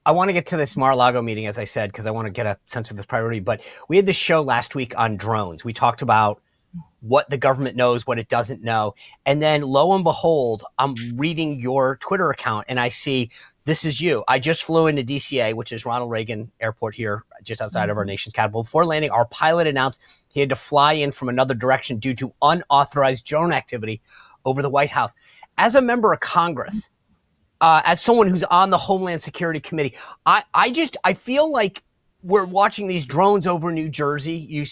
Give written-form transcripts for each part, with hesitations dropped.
I want to get to this Mar-a-Lago meeting, as I said, because I want to get a sense of this priority. But we had this show last week on drones. We talked about what the government knows, what it doesn't know. And then lo and behold, I'm reading your Twitter account and I see this is you. I just flew into DCA, which is Ronald Reagan Airport here, just outside of our nation's capital. Before landing, our pilot announced he had to fly in from another direction due to unauthorized drone activity over the White House. As a member of Congress, as someone who's on the Homeland Security Committee, I feel like we're watching these drones over New Jersey.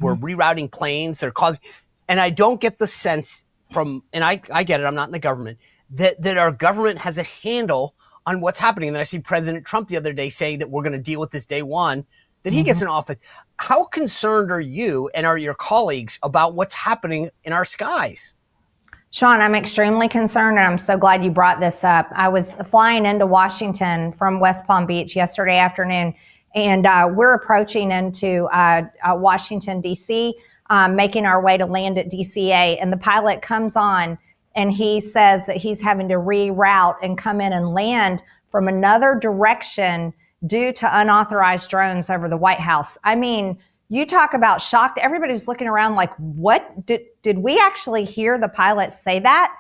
We're rerouting planes. They're causing, and I don't get the sense from, and I get it, I'm not in the government, that our government has a handle on what's happening. And then I see President Trump the other day saying that we're going to deal with this day one that he gets in office. How concerned are you and are your colleagues about what's happening in our skies? Sean, I'm extremely concerned, and I'm so glad you brought this up. I was flying into Washington from West Palm Beach yesterday afternoon, and we're approaching into Washington, D.C., making our way to land at DCA, and the pilot comes on, and he says that he's having to reroute and come in and land from another direction due to unauthorized drones over the White House. I mean, you talk about shocked. Everybody was looking around like, what? Did we actually hear the pilot say that?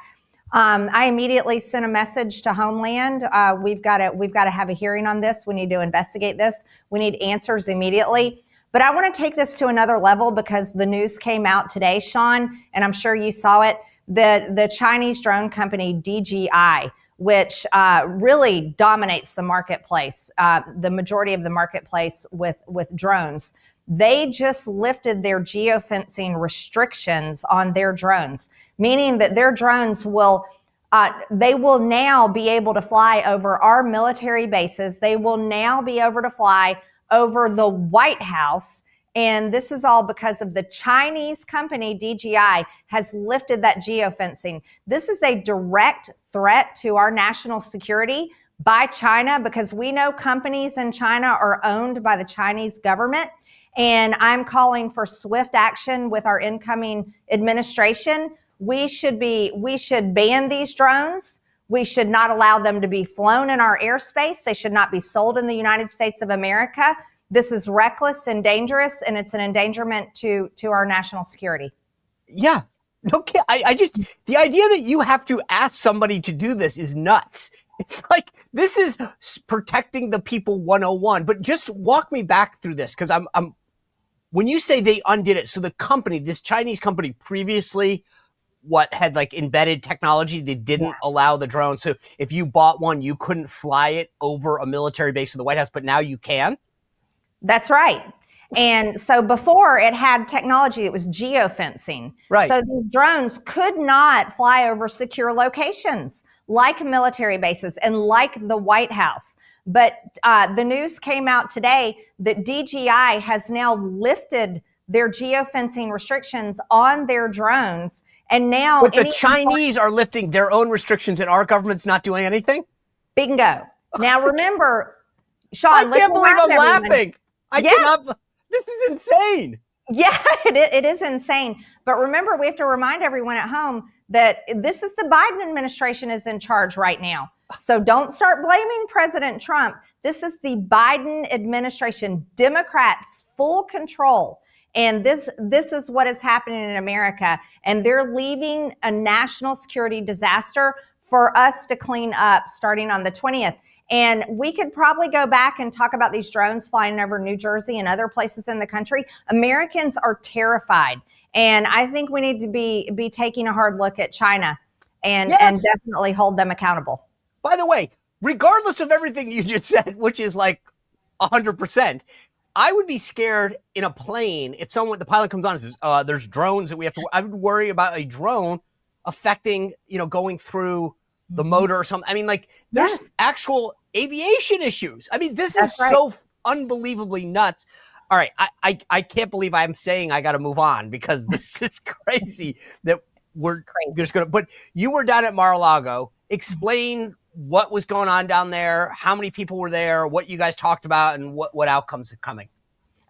I immediately sent a message to Homeland. We've got to have a hearing on this. We need to investigate this. We need answers immediately. But I want to take this to another level because the news came out today, Sean, and I'm sure you saw it. The Chinese drone company DJI, which really dominates the marketplace, the majority of the marketplace with drones. They just lifted their geofencing restrictions on their drones, meaning that their drones will now be able to fly over our military bases. They will now be able to fly over the White House. And this is all because of the Chinese company DJI has lifted that geofencing. This is a direct threat to our national security by China because we know companies in China are owned by the Chinese government. And I'm calling for swift action with our incoming administration. We should ban these drones. We should not allow them to be flown in our airspace. They should not be sold in the United States of America. This is reckless and dangerous, and it's an endangerment to our national security. Yeah. Okay. The idea that you have to ask somebody to do this is nuts. It's like, this is protecting the people 101, but just walk me back through this. Cause when you say they undid it, so the company, this Chinese company previously, had like embedded technology that didn't allow the drone. So if you bought one, you couldn't fly it over a military base of the White House, but now you can? That's right. And so before it had technology, it was geofencing. Right. So these drones could not fly over secure locations like military bases and like the White House. But the news came out today that DJI has now lifted their geofencing restrictions on their drones. And now but the Chinese are lifting their own restrictions and our government's not doing anything? Bingo. Now remember, Sean, I can't believe I'm laughing. I cannot. This is insane. Yeah, it is insane. But remember, we have to remind everyone at home that this is the Biden administration is in charge right now. So don't start blaming President Trump. This is the Biden administration, Democrats, full control. And this is what is happening in America. And they're leaving a national security disaster for us to clean up starting on the 20th. And we could probably go back and talk about these drones flying over New Jersey and other places in the country. Americans are terrified. And I think we need to be taking a hard look at China and definitely hold them accountable. By the way, regardless of everything you just said, which is like 100%, I would be scared in a plane if the pilot comes on and says, there's drones that we have to, I would worry about a drone affecting, going through the motor or something. I mean, like, there's actual aviation issues. I mean, this is so unbelievably nuts. All right. I can't believe I'm saying I got to move on because this is crazy that we're just going to, but you were down at Mar-a-Lago. Explain what was going on down there, how many people were there, what you guys talked about, and what outcomes are coming.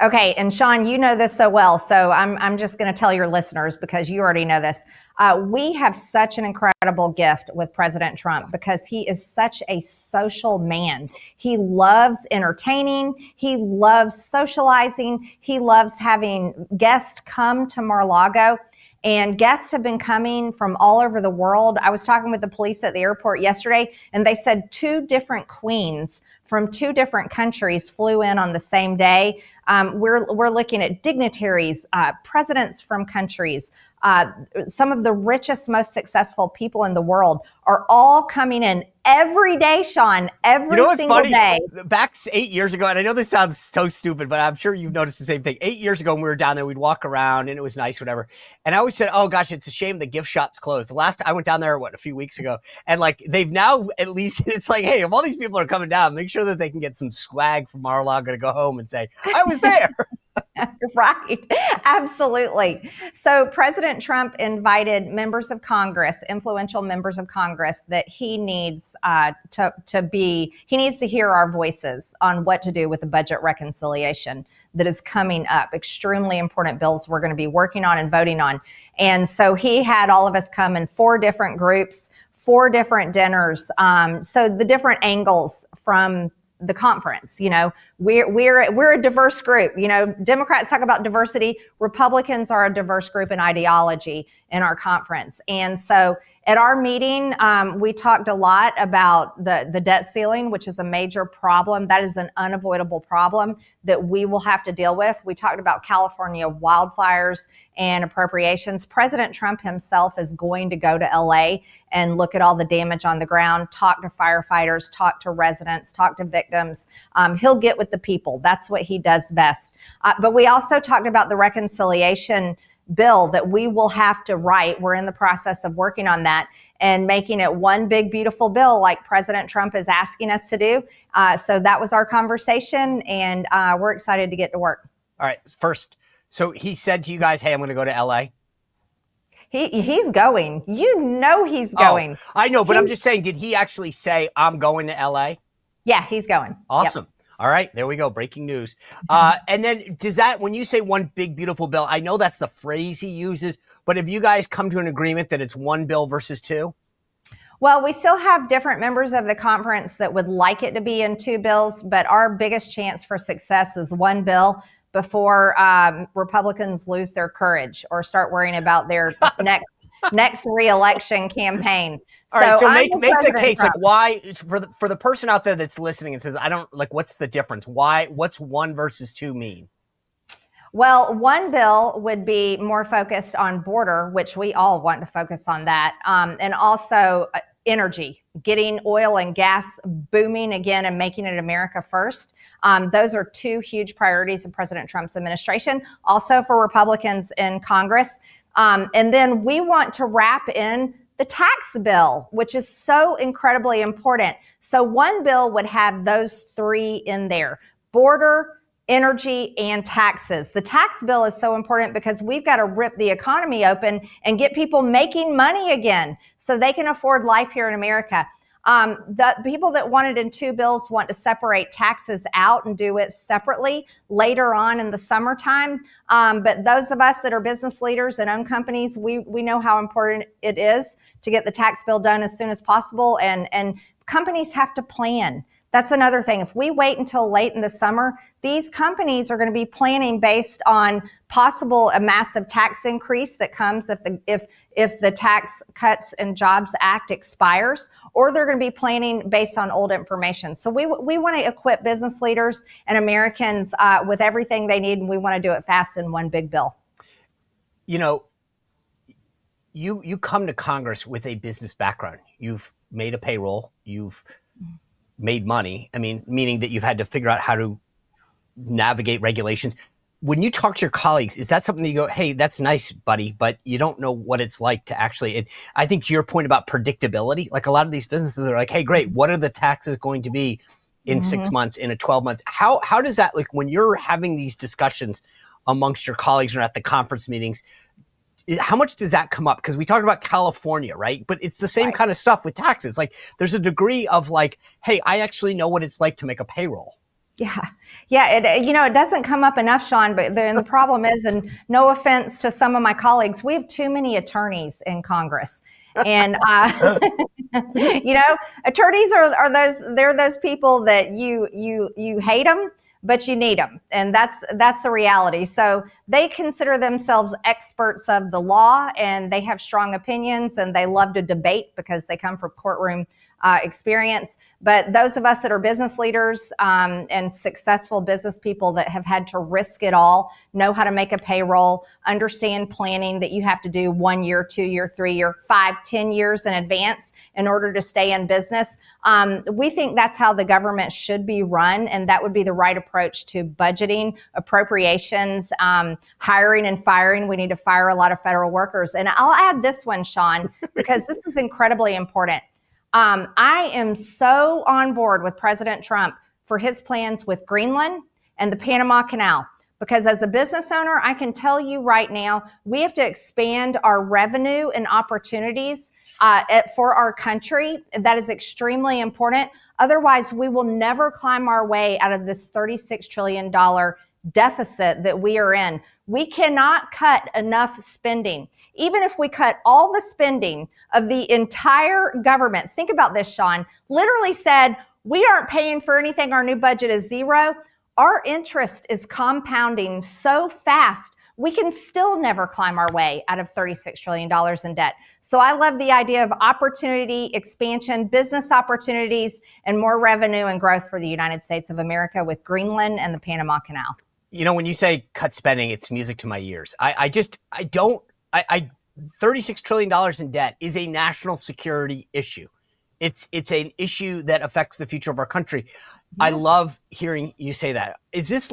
Okay, and Sean, you know this so well, so I'm just going to tell your listeners because you already know this. We have such an incredible gift with President Trump because he is such a social man. He loves entertaining. He loves socializing. He loves having guests come to Mar-a-Lago. And guests have been coming from all over the world. I was talking with the police at the airport yesterday, and they said 2 different queens from 2 different countries flew in on the same day. We're looking at dignitaries, presidents from countries. Some of the richest, most successful people in the world are all coming in every day, Sean, every single day. Back 8 years ago, and I know this sounds so stupid, but I'm sure you've noticed the same thing. 8 years ago when we were down there, we'd walk around and it was nice, whatever. And I always said, oh gosh, it's a shame the gift shop's closed. The last I went down there, a few weeks ago, and like they've now at least, it's like, hey, if all these people are coming down, make sure that they can get some swag from Mar-a-Lago to go home and say, I was there. Right. Absolutely. So President Trump invited members of Congress, influential members of Congress, that he needs he needs to hear our voices on what to do with the budget reconciliation that is coming up. Extremely important bills we're going to be working on and voting on. And so he had all of us come in 4 different groups, 4 different dinners. So the different angles from the conference. We're a diverse group. Democrats talk about diversity. Republicans are a diverse group in ideology in our conference. And so at our meeting, we talked a lot about the debt ceiling, which is a major problem. That is an unavoidable problem that we will have to deal with. We talked about California wildfires and appropriations. President Trump himself is going to go to LA and look at all the damage on the ground, talk to firefighters, talk to residents, talk to victims. He'll get with the people. That's what he does best. But we also talked about the reconciliation bill that we will have to write. We're in the process of working on that and making it one big, beautiful bill like President Trump is asking us to do. So that was our conversation, and we're excited to get to work. All right. First, so he said to you guys, hey, I'm going to go to LA. He's going. He's going. Oh, I know, but I'm just saying, did he actually say, I'm going to LA? Yeah, he's going. Awesome. Yep. All right, there we go. Breaking news. And then when you say one big, beautiful bill, I know that's the phrase he uses, but have you guys come to an agreement that it's one bill versus 2? Well, we still have different members of the conference that would like it to be in 2 bills, but our biggest chance for success is one bill before Republicans lose their courage or start worrying about their next re-election campaign. All right, so make the case. Trump. Like, why for the person out there that's listening and says, I don't like, what's the difference? What's 1 versus 2 mean? Well, one bill would be more focused on border, which we all want to focus on that, and also energy, getting oil and gas booming again and making it America first. Those are 2 huge priorities of President Trump's administration, also for Republicans in Congress. And then we want to wrap in the tax bill, which is so incredibly important. So one bill would have those 3 in there: border, energy, and taxes. The tax bill is so important because we've got to rip the economy open and get people making money again so they can afford life here in America. The people that wanted in 2 bills want to separate taxes out and do it separately later on in the summertime. But those of us that are business leaders and own companies, we know how important it is to get the tax bill done as soon as possible. And companies have to plan. That's another thing. If we wait until late in the summer, these companies are going to be planning based on a massive tax increase that comes if the Tax Cuts and Jobs Act expires, or they're going to be planning based on old information. So we want to equip business leaders and Americans with everything they need, and we want to do it fast in one big bill. You come to Congress with a business background. You've made a payroll. You've made money. I mean, meaning that you've had to figure out how to navigate regulations. When you talk to your colleagues, is that something that you go, hey, that's nice, buddy, but you don't know what it's like to actually, and I think to your point about predictability, like a lot of these businesses are like, hey, great, what are the taxes going to be in 6 months, in 12 months? How does that, like when you're having these discussions amongst your colleagues or at the conference meetings, how much does that come up? Because we talked about California, right? But it's the same kind of stuff with taxes. Like there's a degree of like, hey, I actually know what it's like to make a payroll. Yeah. Yeah. It doesn't come up enough, Sean, but the problem is, and no offense to some of my colleagues, we have too many attorneys in Congress. And, attorneys they're those people that you hate them, but you need them. And that's the reality. So they consider themselves experts of the law, and they have strong opinions, and they love to debate because they come from courtroom experience. But those of us that are business leaders and successful business people that have had to risk it all, know how to make a payroll, understand planning that you have to do 1 year, 2 year, 3 year, 5, 10 years in advance in order to stay in business. We think that's how the government should be run, and that would be the right approach to budgeting, appropriations, hiring and firing. We need to fire a lot of federal workers. And I'll add this one, Sean, because this is incredibly important. I am so on board with President Trump for his plans with Greenland and the Panama Canal, because as a business owner, I can tell you right now, we have to expand our revenue and opportunities for our country. That is extremely important. Otherwise, we will never climb our way out of this $36 trillion deficit that we are in. We cannot cut enough spending. Even if we cut all the spending of the entire government, think about this, Sean, literally said, we aren't paying for anything. Our new budget is zero. Our interest is compounding so fast, we can still never climb our way out of $36 trillion in debt. So I love the idea of opportunity, expansion, business opportunities, and more revenue and growth for the United States of America with Greenland and the Panama Canal. When you say cut spending, it's music to my ears. $36 trillion in debt is a national security issue. It's an issue that affects the future of our country. Yes. I love hearing you say that. Is this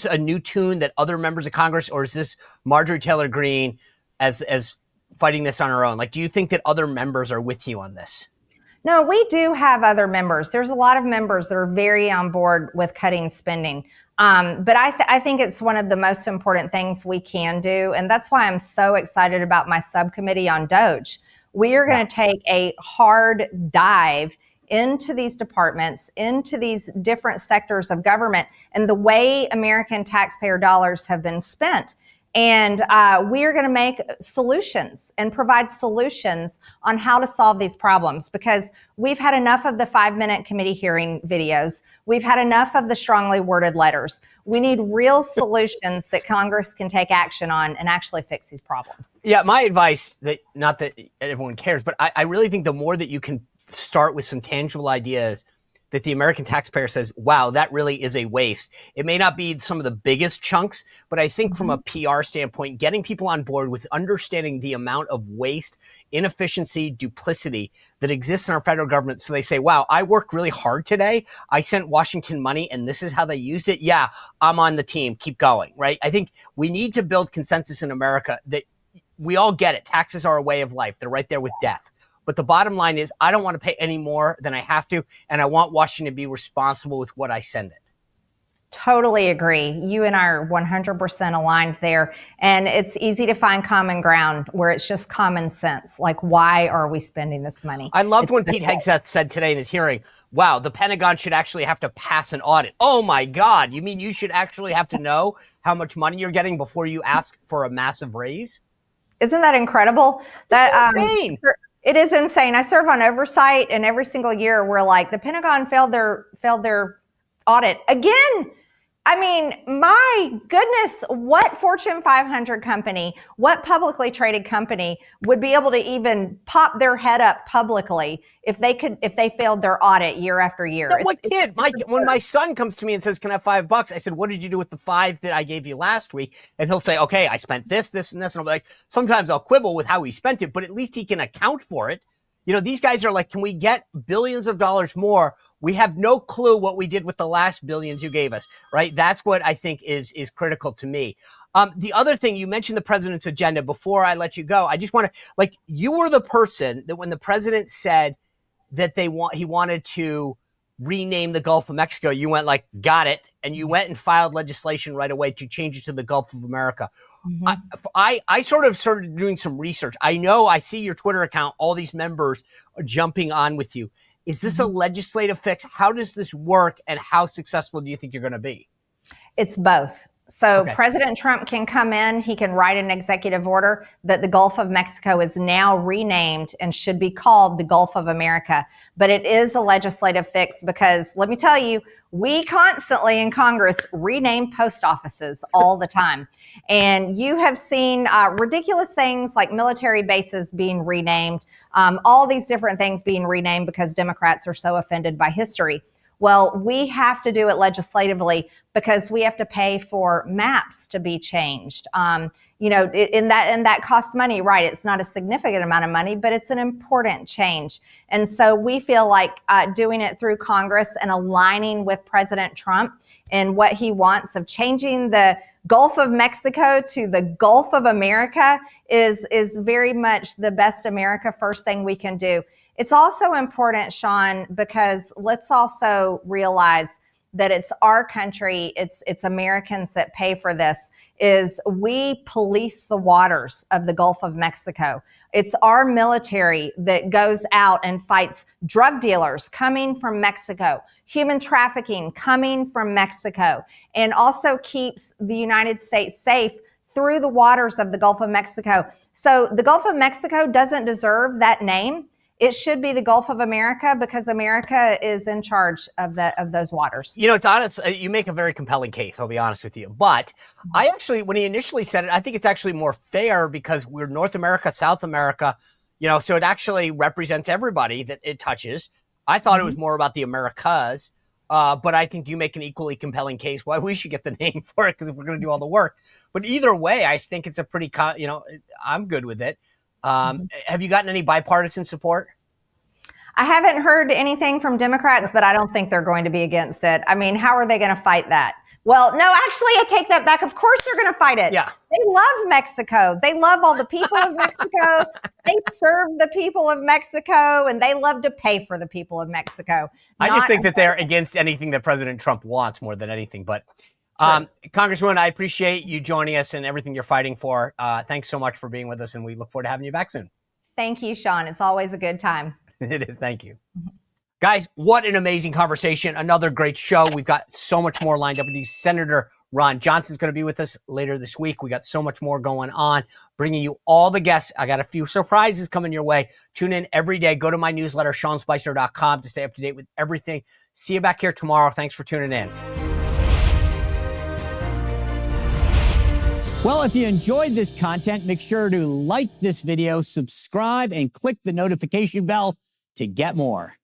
a new tune that other members of Congress, or is this Marjorie Taylor Greene as fighting this on her own? Like, do you think that other members are with you on this? No, we do have other members. There's a lot of members that are very on board with cutting spending. But I think it's one of the most important things we can do. And that's why I'm so excited about my subcommittee on DOGE. We are going to take a hard dive into these departments, into these different sectors of government, and the way American taxpayer dollars have been spent. And we are going to make solutions and provide solutions on how to solve these problems, because we've had enough of the 5-minute committee hearing videos. We've had enough of the strongly worded letters. We need real solutions that Congress can take action on and actually fix these problems. Yeah, my advice, not that everyone cares, but I really think the more that you can start with some tangible ideas that the American taxpayer says, wow, that really is a waste. It may not be some of the biggest chunks, but I think from a PR standpoint, getting people on board with understanding the amount of waste, inefficiency, duplicity that exists in our federal government. So they say, wow, I worked really hard today. I sent Washington money and this is how they used it. Yeah, I'm on the team. Keep going, right? I think we need to build consensus in America that we all get it. Taxes are a way of life. They're right there with death. But the bottom line is I don't want to pay any more than I have to, and I want Washington to be responsible with what I send it. Totally agree. You and I are 100% aligned there. And it's easy to find common ground where it's just common sense. Like, why are we spending this money? I loved when Pete Hegseth said today in his hearing, wow, the Pentagon should actually have to pass an audit. Oh, my God. You mean you should actually have to know how much money you're getting before you ask for a massive raise? Isn't that incredible? That's insane. It is insane. I serve on oversight, and every single year we're like, the Pentagon failed their audit again. I mean, my goodness, what Fortune 500 company, what publicly traded company would be able to even pop their head up publicly if they failed their audit year after year? No, what kid? When my son comes to me and says, can I have $5? I said, what did you do with the 5 that I gave you last week? And he'll say, okay, I spent this, this, and this. And I'm like, sometimes I'll quibble with how he spent it, but at least he can account for it. These guys are like, can we get billions of dollars more? We have no clue what we did with the last billions you gave us, right? That's what I think is critical to me. The other thing, you mentioned the president's agenda. Before I let you go, I just want to, you were the person that when the president said that he wanted to rename the Gulf of Mexico, you went like, got it. And you went and filed legislation right away to change it to the Gulf of America. Mm-hmm. I sort of started doing some research. I see your Twitter account, all these members are jumping on with you. Is this a legislative fix? How does this work, and how successful do you think you're going to be? It's both. So Okay. President Trump can come in, he can write an executive order that the Gulf of Mexico is now renamed and should be called the Gulf of America. But it is a legislative fix because, let me tell you, we constantly in Congress rename post offices all the time. And you have seen ridiculous things like military bases being renamed, all these different things being renamed because Democrats are so offended by history. Well, we have to do it legislatively because we have to pay for maps to be changed. And that costs money, right? It's not a significant amount of money, but it's an important change. And so we feel like doing it through Congress and aligning with President Trump and what he wants of changing the Gulf of Mexico to the Gulf of America is very much the best America first thing we can do. It's also important, Sean, because let's also realize that it's our country, it's Americans that pay for this, is we police the waters of the Gulf of Mexico. It's our military that goes out and fights drug dealers coming from Mexico, human trafficking coming from Mexico, and also keeps the United States safe through the waters of the Gulf of Mexico. So the Gulf of Mexico doesn't deserve that name. It should be the Gulf of America because America is in charge of those waters. You know, it's honest. You make a very compelling case, I'll be honest with you. But I actually, when he initially said it, I think it's actually more fair because we're North America, South America, so it actually represents everybody that it touches. I thought it was more about the Americas, but I think you make an equally compelling case why we should get the name for it because if we're going to do all the work. But either way, I think it's a pretty, I'm good with it. Have you gotten any bipartisan support? I haven't heard anything from Democrats, but I don't think they're going to be against it. I mean, how are they going to fight that? Well, no, actually, I take that back. Of course they're going to fight it. Yeah. They love Mexico. They love all the people of Mexico. They serve the people of Mexico, and they love to pay for the people of Mexico. I just think that they're against anything that President Trump wants more than anything. But Congresswoman, I appreciate you joining us and everything you're fighting for. Thanks so much for being with us, and we look forward to having you back soon. Thank you, Sean. It's always a good time. It is. Thank you. Guys, what an amazing conversation. Another great show. We've got so much more lined up with you. Senator Ron Johnson's going to be with us later this week. We got so much more going on, bringing you all the guests. I got a few surprises coming your way. Tune in every day. Go to my newsletter, SeanSpicer.com, to stay up to date with everything. See you back here tomorrow. Thanks for tuning in. Well, if you enjoyed this content, make sure to like this video, subscribe, and click the notification bell to get more.